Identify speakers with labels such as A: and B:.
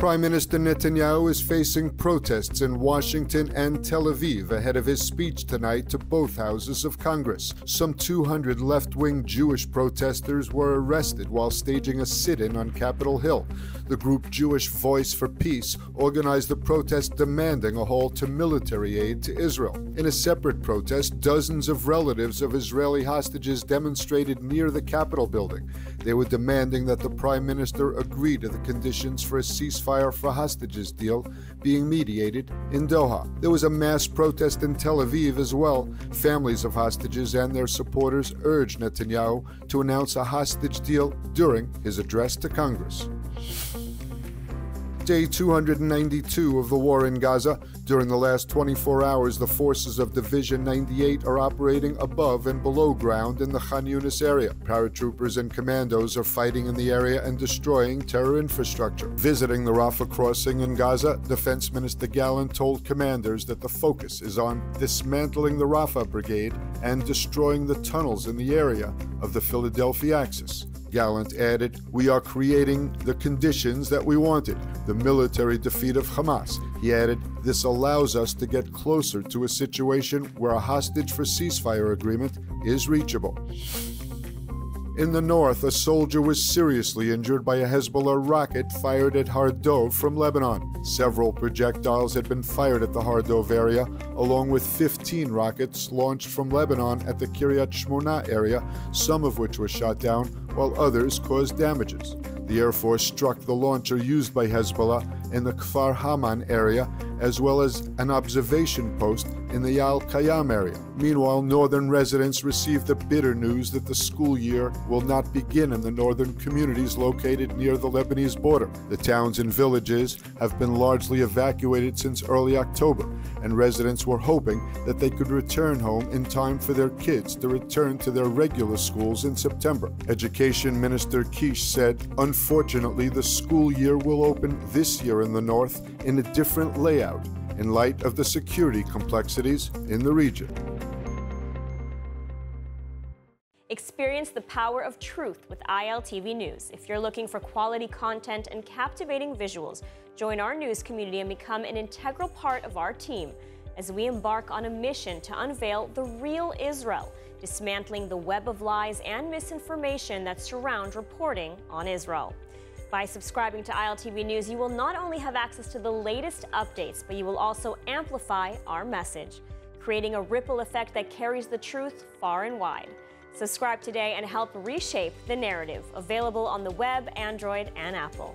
A: Prime Minister Netanyahu is facing protests in Washington and Tel Aviv ahead of his speech tonight to both houses of Congress. Some 200 left-wing Jewish protesters were arrested while staging a sit-in on Capitol Hill. The group Jewish Voice for Peace organized the protest demanding a halt to military aid to Israel. In a separate protest, dozens of relatives of Israeli hostages demonstrated near the Capitol building. They were demanding that the Prime Minister agree to the conditions for a ceasefire for hostages deal being mediated in Doha. There was a mass protest in Tel Aviv as well. Families of hostages and their supporters urged Netanyahu to announce a hostage deal during his address to Congress. Day 292 of the war in Gaza. During the last 24 hours, the forces of Division 98 are operating above and below ground in the Khan Yunis area. Paratroopers and commandos are fighting in the area and destroying terror infrastructure. Visiting the Rafah crossing in Gaza, Defense Minister Gallant told commanders that the focus is on dismantling the Rafah brigade and destroying the tunnels in the area of the Philadelphia Axis. Gallant added, "We are creating the conditions that we wanted, the military defeat of Hamas." He added, "This allows us to get closer to a situation where a hostage for ceasefire agreement is reachable." In the north, a soldier was seriously injured by a Hezbollah rocket fired at Har Dov from Lebanon. Several projectiles had been fired at the Har Dov area, along with 15 rockets launched from Lebanon at the Kiryat Shmona area, some of which were shot down, while others caused damages. The Air Force struck the launcher used by Hezbollah in the Kfar Haman area, as well as an observation post in the Yal Kayam area. Meanwhile, northern residents received the bitter news that the school year will not begin in the northern communities located near the Lebanese border. The towns and villages have been largely evacuated since early October, and residents were hoping that they could return home in time for their kids to return to their regular schools in September. Education Minister Kish said, "Unfortunately, the school year will open this year in the north in a different layout in light of the security complexities in the region."
B: Experience the power of truth with ILTV News. If you're looking for quality content and captivating visuals, join our news community and become an integral part of our team as we embark on a mission to unveil the real Israel, dismantling the web of lies and misinformation that surround reporting on Israel. By subscribing to ILTV News, you will not only have access to the latest updates, but you will also amplify our message, creating a ripple effect that carries the truth far and wide. Subscribe today and help reshape the narrative. Available on the web, Android, and Apple.